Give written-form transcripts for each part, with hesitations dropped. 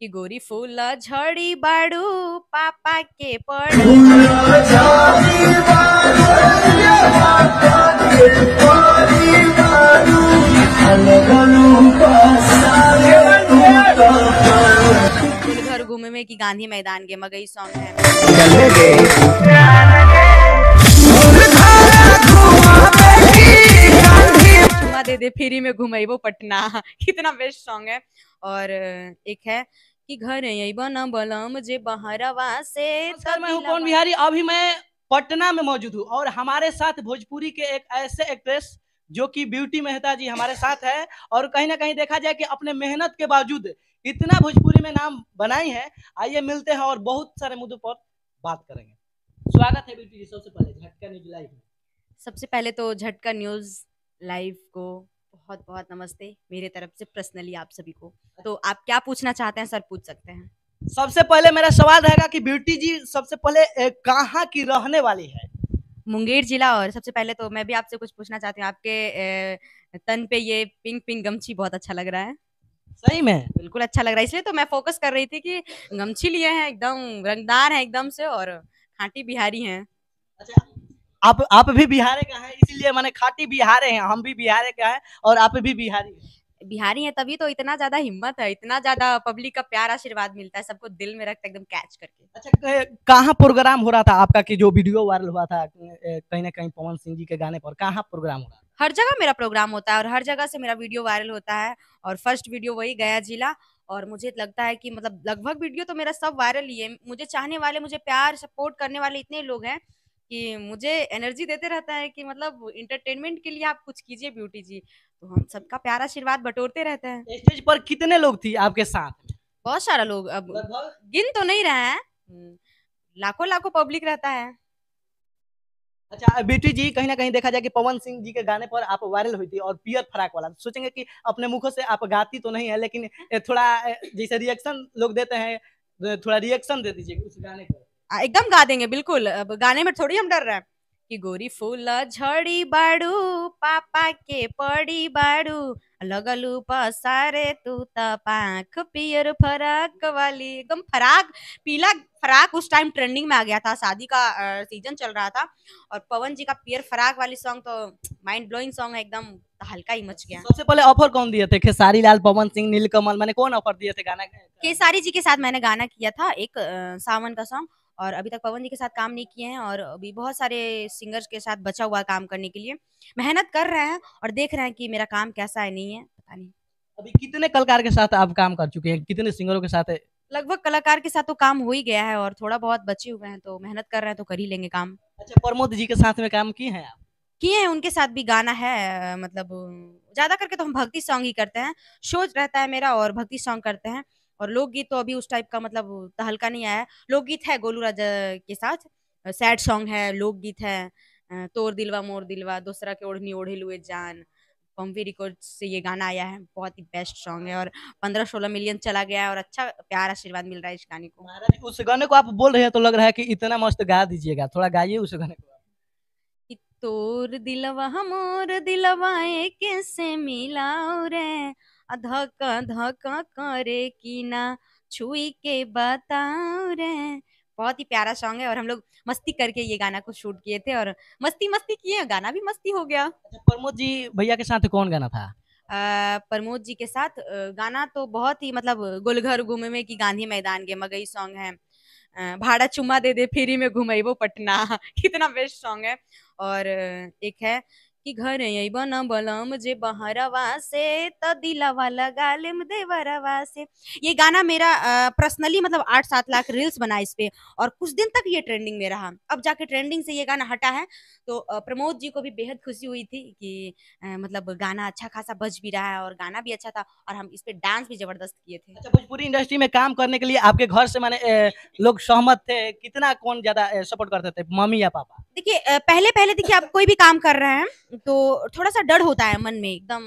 कि गोरी फूल झड़ी बाड़ू पापा के पड़ी गुलघर घूमे में कि गांधी मैदान के मगई सॉन्ग है। चुमा दे दे फ्री में घुमेबो पटना कितना बेस्ट सॉन्ग है। और एक है कि घर अइबो न बलम जे बहरवा से। नमस्कार, मैं हूं पवन बिहारी। अभी मैं पटना में मौजूद हूं और हमारे साथ भोजपुरी के एक ऐसे एक्ट्रेस जो कि ब्यूटी मेहता जी हमारे साथ है। और कहीं ना कहीं देखा जाए कि अपने मेहनत के बावजूद इतना भोजपुरी में नाम बनाई है। आइए मिलते हैं और बहुत सारे मुद्दों पर बात करेंगे। स्वागत है ब्यूटी जी। सबसे पहले झटका न्यूज लाइव में। सबसे पहले तो झटका न्यूज लाइव को बहुत बहुत नमस्ते मेरे तरफ से पर्सनली आप सभी को। तो आप क्या पूछना चाहते हैं सर, पूछ सकते हैं। सबसे पहले मेरा सवाल रहेगा कि ब्यूटी जी सबसे पहले कहाँ की रहने वाली है? मुंगेर जिला। और सबसे पहले तो मैं भी आपसे कुछ पूछना चाहती हूँ, आपके तन पे ये पिंक पिंक गमछी बहुत अच्छा लग रहा है। सही में बिल्कुल अच्छा लग रहा है, इसलिए तो मैं फोकस कर रही थी कि गमछी लिए हैं, एकदम रंगदार है एकदम से, और खाटी बिहारी हैं। अच्छा, आप भी बिहार का है, इसीलिए मैंने खाटी बिहारे हैं। हम भी बिहार का है और आप भी बिहारी हैं। बिहारी हैं तभी तो इतना ज्यादा हिम्मत है, इतना ज्यादा पब्लिक का प्यार आशीर्वाद मिलता है, सबको दिल में रखता है एकदम कैच करके। अच्छा, कहाँ प्रोग्राम हो रहा था आपका कि जो वीडियो वायरल हुआ था कहीं ना कहीं पवन सिंह जी के गाने पर? कहाँ प्रोग्राम हो रहा था? हर जगह मेरा प्रोग्राम होता है और हर जगह से मेरा वीडियो वायरल होता है। और फर्स्ट वीडियो वही गया जिला। और मुझे लगता है कि मतलब लगभग वीडियो तो मेरा सब वायरल ही है। मुझे चाहने वाले, मुझे प्यार सपोर्ट करने वाले इतने लोग हैं कि मुझे एनर्जी देते रहता है कि मतलब इंटरटेनमेंट के लिए आप कुछ कीजिए ब्यूटी जी। तो हम सबका प्यार आशीर्वाद बटोरते रहते हैं। स्टेज पर कितने लोग थी आपके साथ? बहुत सारा लोग, अब लगभग गिन तो नहीं रहे हैं। लाखों लाखों पब्लिक रहता है। अच्छा बेटी जी, कहीं ना कहीं देखा जाए कि पवन सिंह जी के गाने पर आप वायरल हुई थी और पियर फराक वाला सोचेंगे कि अपने मुखों से आप गाती तो नहीं है, लेकिन थोड़ा जैसे रिएक्शन लोग देते हैं, थोड़ा रिएक्शन दे दीजिए उस गाने पर। एकदम गा देंगे बिल्कुल। अब गाने में थोड़ी हम डर रहे हैं कि गोरी फूल झड़ी बाड़ू पापा के पड़ी बाड़ू लगलू पसारे तू त पाख पियर फराक वाली। एकदम फराक, पीला फराक उस टाइम ट्रेंडिंग में आ गया था, शादी का सीजन चल रहा था। और पवन जी का पियर फराक वाली सॉन्ग तो माइंड ब्लोइंग सॉन्ग है, एकदम हल्का ही मच गया। सबसे पहले ऑफर कौन दिए थे? खेसारी लाल, पवन सिंह, नीलकमल, मैंने कौन ऑफर दिए थे गाना के? केसारी जी के साथ मैंने गाना किया था एक सावन का सॉन्ग। और अभी तक पवन जी के साथ काम नहीं किए हैं और अभी बहुत सारे सिंगर्स के साथ बचा हुआ काम करने के लिए मेहनत कर रहे हैं। और देख रहे हैं कि मेरा काम कैसा है, नहीं है पता नहीं। अभी कितने कलाकार के साथ आप काम कर चुके हैं? कितने सिंगरों के साथ? लगभग कलाकार के साथ तो काम हो ही गया है और थोड़ा बहुत बचे हुए हैं, तो मेहनत कर रहे हैं तो कर ही लेंगे काम। अच्छा, प्रमोद जी के साथ में काम किए हैं आप? किए हैं, उनके साथ भी गाना है। मतलब ज्यादा करके तो हम भक्ति सॉन्ग ही करते हैं। शो रहता है मेरा और भक्ति सॉन्ग करते हैं। और लोकगीत तो अभी उस टाइप का मतलब तहलका नहीं आया है। लोकगीत है गोलू राजा के साथ, सैड सॉन्ग है, लोकगीत है तोर दिलवा मोर दिलवा, दूसरा के ओढ़नी ओढ़े लुए जान। पम्पी रिकॉर्ड से ये गाना आया है, बहुत ही बेस्ट सॉन्ग है और 15-16 मिलियन चला गया है और अच्छा प्यार आशीर्वाद मिल रहा है इस गाने को। महाराज उस गाने को आप बोल रहे हैं तो लग रहा है कि इतना मस्त गा दीजिएगा, थोड़ा गाइए उस गाने को। कि तोर दिलवा मोर दिलवा कैसे मिलाओ रे, धक्का धक्का करे कि ना छुई के बताओ रे। बहुत ही प्यारा सॉन्ग है और हम लोग मस्ती करके ये गाना को शूट किए थे और मस्ती मस्ती किए, गाना भी मस्ती हो गया। अच्छा, प्रमोद जी भैया के साथ कौन गाना था? प्रमोद जी के साथ गाना तो बहुत ही मतलब गुलघर घूमे में कि गांधी मैदान के मगई सॉन्ग है। भाड़ा चुम्मा दे दे फ्री में घुमेबो पटना कितना बेस्ट सॉन्ग है। और एक है कि घर अइबो न बलम जे बहरवा से त दिलवा लगा लेम देवरवा से। ये गाना मेरा पर्सनली मतलब 8-7 लाख रील्स बना इस पे और कुछ दिन तक ये ट्रेंडिंग में रहा। अब जाके ट्रेंडिंग से ये गाना हटा है। तो प्रमोद जी को भी बेहद खुशी हुई थी कि मतलब गाना अच्छा खासा बज भी रहा है और गाना भी अच्छा था और हम इस पे डांस भी जबरदस्त किए थे। अच्छा, भोजपुरी इंडस्ट्री में काम करने के लिए आपके घर से माने लोग सहमत थे? कितना कौन ज्यादा सपोर्ट करते थे, मम्मी या पापा? देखिए पहले पहले देखिए आप कोई भी काम कर रहे हैं तो थोड़ा सा डर होता है मन में, एकदम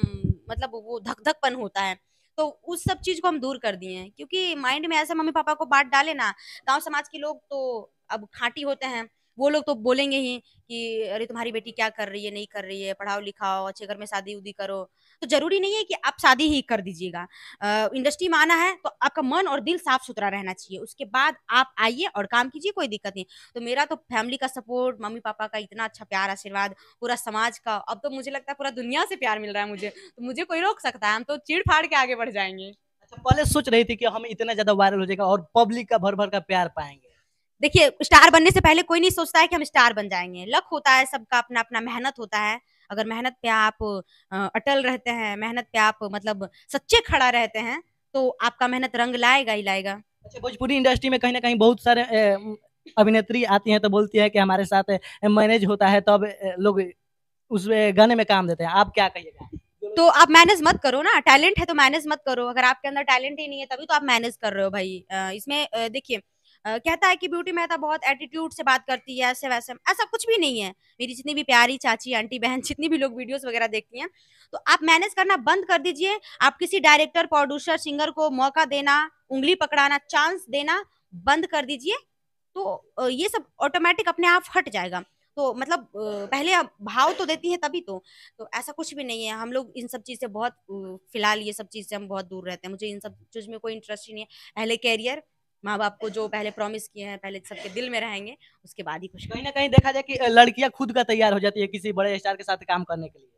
मतलब वो धक धकपन होता है। तो उस सब चीज को हम दूर कर दिए हैं क्योंकि माइंड में ऐसा मम्मी पापा को बात डाले ना, गांव समाज के लोग तो अब खांटी होते हैं। वो लोग तो बोलेंगे ही कि अरे तुम्हारी बेटी क्या कर रही है, नहीं कर रही है, पढ़ाओ लिखाओ, अच्छे घर में शादी उदी करो। तो जरूरी नहीं है कि आप शादी ही कर दीजिएगा। इंडस्ट्री में आना है तो आपका मन और दिल साफ सुथरा रहना चाहिए, उसके बाद आप आइए और काम कीजिए, कोई दिक्कत नहीं। तो मेरा तो फैमिली का सपोर्ट, मम्मी पापा का इतना अच्छा प्यार आशीर्वाद, पूरा समाज का, अब तो मुझे लगता है पूरा दुनिया से प्यार मिल रहा है मुझे, तो मुझे कोई रोक सकता है? हम तो चीड़ फाड़ के आगे बढ़ जाएंगे। अच्छा, पहले सोच रही थी कि हम इतना ज्यादा वायरल हो जाएगा और पब्लिक का भर भर का प्यार पाएंगे? देखिए, स्टार बनने से पहले कोई नहीं सोचता है कि हम स्टार बन जाएंगे। लक होता है सबका, अपना अपना मेहनत होता है। अगर मेहनत पे आप अटल रहते हैं, मेहनत पे आप मतलब सच्चे खड़ा रहते हैं, तो आपका मेहनत रंग लाएगा ही लाएगा। अच्छा, भोजपुरी इंडस्ट्री में कहीं ना कहीं बहुत सारे अभिनेत्री आती हैं तो बोलती है कि हमारे साथ मैनेज होता है, तब लोग उस गाने में काम देते हैं। आप क्या कहिएगा? तो आप मैनेज मत करो ना, टैलेंट है तो मैनेज मत करो। अगर आपके अंदर टैलेंट ही नहीं है तभी तो आप मैनेज कर रहे हो भाई। इसमें देखिए, कहता है कि ब्यूटी मेहता बहुत एटीट्यूड से बात करती है, ऐसे वैसे, ऐसा कुछ भी नहीं है। मेरी जितनी भी प्यारी चाची आंटी बहन जितनी भी लोग वीडियोस वगैरह देखती हैं, तो आप मैनेज करना बंद कर दीजिए। आप किसी डायरेक्टर, प्रोड्यूसर, सिंगर को मौका देना, उंगली पकड़ाना, चांस देना बंद कर दीजिए। तो ये सब ऑटोमेटिक अपने आप हट जाएगा। तो मतलब पहले आप भाव तो देती है तभी तो ऐसा कुछ भी नहीं है। हम लोग इन सब चीज से बहुत फिलहाल ये सब चीज से हम बहुत दूर रहते हैं। मुझे इन सब चीज में कोई इंटरेस्ट ही नहीं है। पहले कैरियर, माँ बाप को जो पहले प्रॉमिस किए हैं, पहले सबके दिल में रहेंगे, उसके बाद ही कुछ कहीं करेंगे। ना कहीं देखा जाए कि लड़कियां खुद का तैयार हो जाती है किसी बड़े स्टार के साथ काम करने के लिए।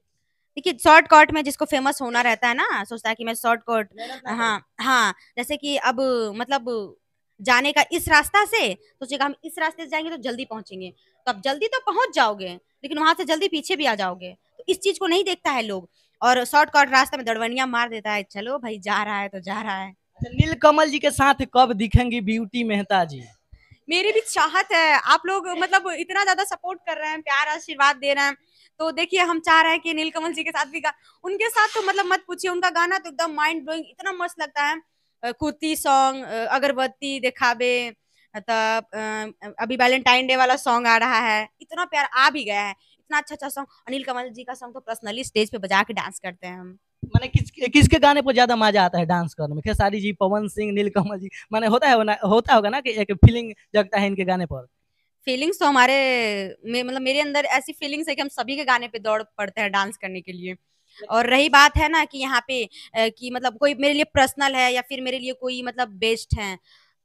देखिए, शॉर्टकट में जिसको फेमस होना रहता है ना, सोचता है कि मैं शॉर्टकट, मेहनत ना करे। हाँ हाँ, जैसे कि अब मतलब जाने का इस रास्ता से, सोचेगा हम इस रास्ते से जाएंगे तो जल्दी पहुंचेंगे, तो आप जल्दी तो पहुंच जाओगे, लेकिन वहां से जल्दी पीछे भी आ जाओगे। तो इस चीज को नहीं देखता है लोग, और शॉर्टकट रास्ते में दड़वनिया मार देता है, चलो भाई जा रहा है तो जा रहा है। अच्छा, नीलकमल जी के साथ कब दिखेंगी ब्यूटी मेहता जी? मेरी भी चाहत है, आप लोग मतलब इतना ज्यादा सपोर्ट कर रहे हैं, प्यार आशीर्वाद दे रहे हैं, तो देखिए हम चाह रहे हैं कि नीलकमल जी के साथ भी उनके साथ तो मतलब मत पूछिए, उनका गाना तो एकदम माइंड ब्लोइंग, इतना मस्त लगता है। कुर्ती सॉन्ग, अगरबत्ती दिखाबे, तब अभी वैलेंटाइन डे वाला सॉन्ग आ रहा है, इतना प्यार आ भी गया है, इतना अच्छा अच्छा सॉन्ग। अनिल कमल जी का सॉन्ग तो पर्सनली स्टेज पे बजा के डांस करते हैं हम। माने किसके गाने पर ज्यादा मजा आता है डांस करने में? खेसारी जी, पवन सिंह, नीलकमल जी? माने होता होगा ना कि एक फीलिंग जगता है इनके गाने पर। फीलिंग्स तो हमारे में मतलब मेरे अंदर ऐसी फीलिंग्स है कि हम सभी के गाने पे दौड़ पड़ते हैं डांस करने के लिए। और रही बात है ना कि यहाँ पे कि मतलब कोई मेरे लिए पर्सनल है या फिर मेरे लिए कोई मतलब बेस्ट है,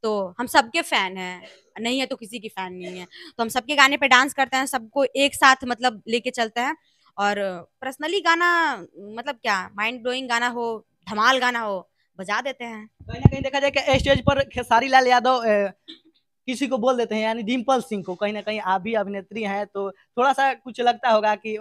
तो हम सबके फैन हैं, नहीं है तो किसी की फैन नहीं है। तो हम सबके गाने पे डांस करते हैं, सबको एक साथ मतलब लेके चलते हैं। और पर्सनली गाना मतलब क्या, माइंड ब्लोइंग गाना हो, धमाल गाना हो, बजा देते हैं। कहीं ना कहीं देखा जाए कि स्टेज पर खेसारी लाल यादव किसी को बोल देते हैं, यानी डिम्पल सिंह को। कहीं ना कहीं आप भी अभिनेत्री हैं तो थोड़ा सा कुछ लगता होगा कि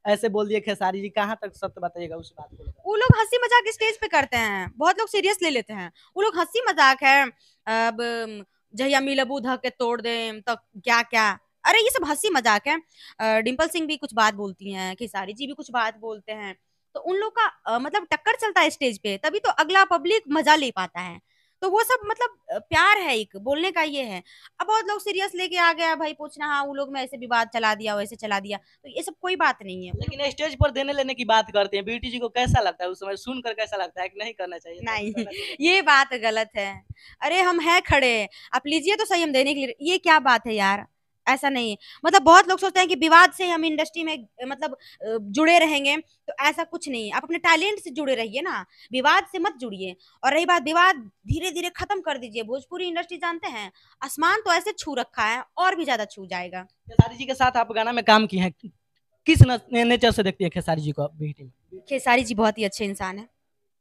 ऐसे बोल दिए खेसारी जी। कहाँ तक सत्य बताइएगा उस बात को लेकर? वो लोग हंसी मजाक स्टेज पे करते हैं, बहुत लोग सीरियस ले लेते हैं। वो लोग हंसी मजाक है। अब जहिया मिलबू ध के तोड़ दे, तो क्या क्या, अरे ये सब हंसी मजाक है। डिम्पल सिंह भी कुछ बात बोलती हैं, खेसारी जी भी कुछ बात बोलते हैं, तो उन लोग का मतलब टक्कर चलता है स्टेज पे, तभी तो अगला पब्लिक मजा ले पाता है। तो वो सब मतलब प्यार है, एक बोलने का ये है। अब बहुत लोग सीरियस लेके आ गया भाई, पूछना हाँ वो लोग में ऐसे विवाद चला दिया, वैसे चला दिया, तो ये सब कोई बात नहीं है। लेकिन स्टेज पर देने लेने की बात करते हैं, ब्यूटी जी को कैसा लगता है उस समय सुनकर? कैसा लगता है कि नहीं करना चाहिए था, नहीं, करना चाहिए था? ये बात गलत है। अरे हम हैं खड़े, आप लीजिए तो सही, हम देने के लिए, ये क्या बात है यार? ऐसा नहीं है। मतलब बहुत लोग सोचते हैं कि विवाद से हम इंडस्ट्री में मतलब जुड़े रहेंगे, तो ऐसा कुछ नहीं है। आप अपने टैलेंट से जुड़े रहिए ना, विवाद से मत जुड़िए। और रही बात विवाद, धीरे धीरे खत्म कर दीजिए। भोजपुरी इंडस्ट्री जानते हैं, आसमान तो ऐसे छू रखा है, और भी ज्यादा छू जाएगा। खेसारी जी के साथ आप गाना में काम किए हैं, किस नेचर से देखती है खेसारी जी को ब्यूटी में? खेसारी जी बहुत ही अच्छे इंसान है,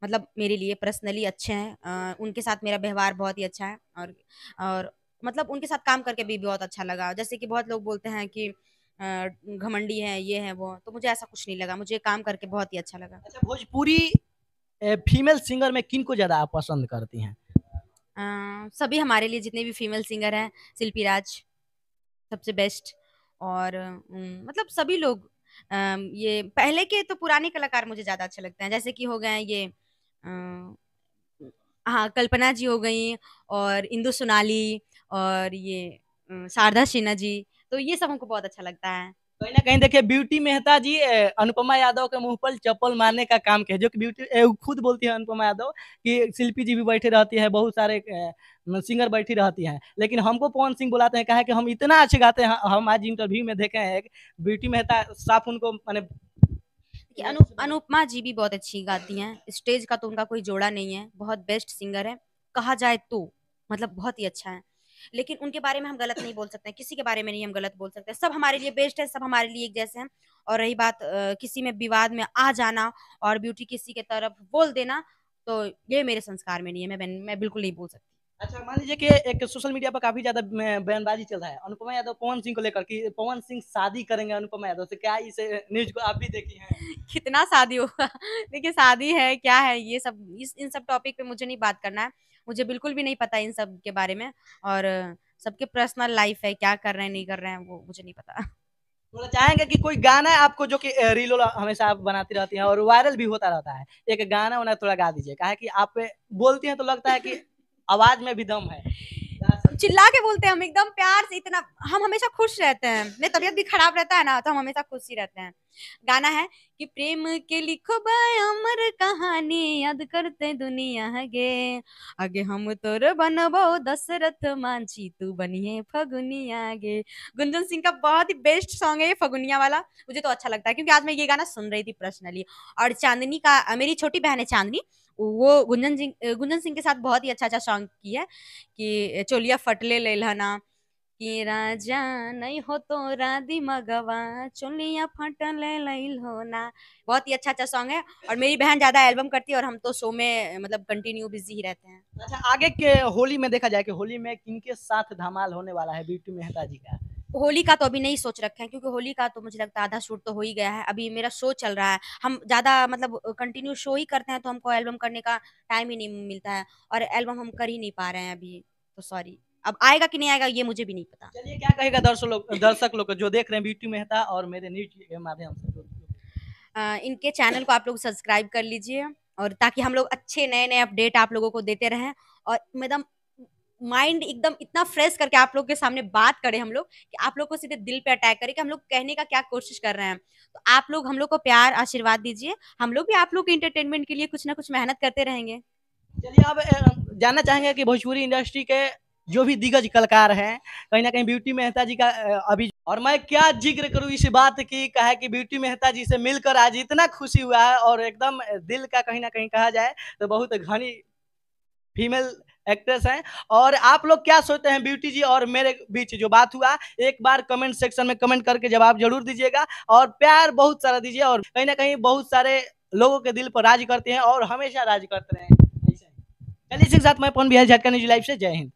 मतलब मेरे लिए पर्सनली अच्छे हैं। उनके साथ मेरा व्यवहार बहुत ही अच्छा है। और मतलब उनके साथ काम करके भी बहुत अच्छा लगा। जैसे कि बहुत लोग बोलते हैं कि घमंडी है, ये है वो, तो मुझे ऐसा कुछ नहीं लगा, मुझे काम करके बहुत ही अच्छा लगा। अच्छा, भोजपुरी फीमेल सिंगर में किन को ज्यादा आप पसंद करती हैं? सभी हमारे लिए जितने भी फीमेल सिंगर हैं, शिल्पी राज सबसे बेस्ट। और मतलब सभी लोग, ये पहले के तो पुराने कलाकार मुझे ज्यादा अच्छे लगते हैं, जैसे कि हो गए हैं ये हाँ, कल्पना जी हो गई, और इंदु सोनाली, और ये शारदा सिन्हा जी, तो ये सब हमको बहुत अच्छा लगता है। कहीं ना कहीं देखिए ब्यूटी मेहता जी अनुपमा यादव के मुंह पर चप्पल मारने का काम किया, जो कि ब्यूटी खुद बोलती है अनुपमा यादव कि शिल्पी जी भी बैठे रहती है, बहुत सारे सिंगर बैठी रहती हैं, लेकिन हमको पवन सिंह बुलाते हैं, कहा कि हम इतना अच्छे गाते हैं। हम आज इंटरव्यू में देखे हैं ब्यूटी मेहता साफ उनको मैंने कि अनुपमा जी भी बहुत अच्छी गाती हैं, स्टेज का तो उनका कोई जोड़ा नहीं है, बहुत बेस्ट सिंगर है कहा जाए तो, मतलब बहुत ही अच्छा है। लेकिन उनके बारे में हम गलत नहीं बोल सकते हैं, किसी के बारे में नहीं हम गलत बोल सकते, सब हमारे लिए बेस्ट है, सब हमारे लिए एक जैसे हैं। और रही बात किसी में विवाद में आ जाना और ब्यूटी किसी के तरफ बोल देना, तो ये मेरे संस्कार में नहीं है, मैं बिल्कुल नहीं बोल सकती। अच्छा, मान लीजिए कि एक सोशल मीडिया पर काफी ज्यादा बयानबाजी चल रहा है अनुपमा यादव पवन सिंह को लेकर कि पवन सिंह शादी करेंगे अनुपमा यादव से, क्या इस न्यूज को आप भी देखी हैं? कितना शादी होगा देखिए शादी है क्या है, ये सब इन सब टॉपिक पे मुझे नहीं बात करना है, मुझे बिल्कुल भी नहीं पता इन सब के बारे में। और सबके पर्सनल लाइफ है, क्या कर रहे हैं नहीं कर रहे हैं वो मुझे नहीं पता। बोला चाहेंगे कि कोई गाना है आपको जो कि रील हमेशा आप बनाती रहती हैं और वायरल भी होता रहता है, एक गाना उन्हें थोड़ा गा दीजिए, कहा कि आप बोलती हैं तो लगता है कि आवाज में भी दम है। चिल्ला के बोलते हैं हम एकदम प्यार से, इतना हम हमेशा खुश रहते हैं, मेरी तबीयत भी खराब रहता है ना तो हम हमेशा खुश ही रहते हैं। गाना है कि प्रेम के लिखो अमर कहानी याद करते दुनिया गे, आगे हम तोर बनबो दशरथ मांझी तू बनिए फगुनिया गे। गुंजन सिंह का बहुत ही बेस्ट सॉन्ग है ये फगुनिया वाला, मुझे तो अच्छा लगता है क्योंकि आज मैं ये गाना सुन रही थी पर्सनली। और चांदनी का, मेरी छोटी बहन है चांदनी, वो गुंजन सिंह के साथ बहुत ही अच्छा अच्छा सॉन्ग की है कि चोलिया फटले ले लहना, कि राजा नहीं हो तो राधी मगवा चोलिया फटले लैल होना। बहुत ही अच्छा अच्छा सॉन्ग है और मेरी बहन ज्यादा एल्बम करती है और हम तो शो में मतलब कंटिन्यू बिजी ही रहते हैं। अच्छा, आगे के होली में देखा जाए कि होली में किनके साथ धमाल होने वाला है ब्यूटी मेहता जी का? होली का तो अभी नहीं सोच रखे हैं क्योंकि होली का तो मुझे लगता है आधा शूट तो हो ही गया है, अभी मेरा शो चल रहा है, हम ज्यादा मतलब कंटिन्यू शो ही करते हैं तो हमको एल्बम करने का टाइम ही नहीं मिलता है और एल्बम हम कर ही नहीं पा रहे हैं अभी, तो सॉरी। अब आएगा कि नहीं आएगा ये मुझे भी नहीं पता। चलिए, क्या कहेगा दर्शक लोग जो देख रहे हैं ब्यूटी मेहता और मेरे न्यूज के माध्यम से? इनके चैनल को आप लोग सब्सक्राइब कर लीजिए और ताकि हम लोग अच्छे नए नए अपडेट आप लोगों को देते रहें और एकदम माइंड एकदम इतना फ्रेश करके आप लोग के सामने बात करें हम लोग कि आप लोग को सीधे दिल पे अटैक करें कि हम लोग कहने का क्या कोशिश कर रहे हैं। तो आप लोग हम लोग को प्यार आशीर्वाद दीजिए, हम लोग भी आप लोग के इंटरटेनमेंट के लिए कुछ ना कुछ मेहनत करते रहेंगे। चलिए, अब जानना चाहेंगे कि भोजपुरी इंडस्ट्री के जो भी दिग्गज कलाकार हैं, कहीं ना कहीं ब्यूटी मेहता जी का अभी, और मैं क्या जिक्र करूं इस बात की, कहा कि ब्यूटी मेहता जी से मिलकर आज इतना खुशी हुआ है और एकदम दिल का कहीं ना कहीं कहा जाए तो बहुत घनी फीमेल एक्ट्रेस हैं। और आप लोग क्या सोचते हैं ब्यूटी जी और मेरे बीच जो बात हुआ, एक बार कमेंट सेक्शन में कमेंट करके जवाब जरूर दीजिएगा और प्यार बहुत सारा दीजिए, और कहीं ना कहीं बहुत सारे लोगों के दिल पर राज करते हैं और हमेशा राज करते हैं। चलिए, इसी के साथ मैं पवन बिहारी झटका न्यूज लाइव से जय हिंद।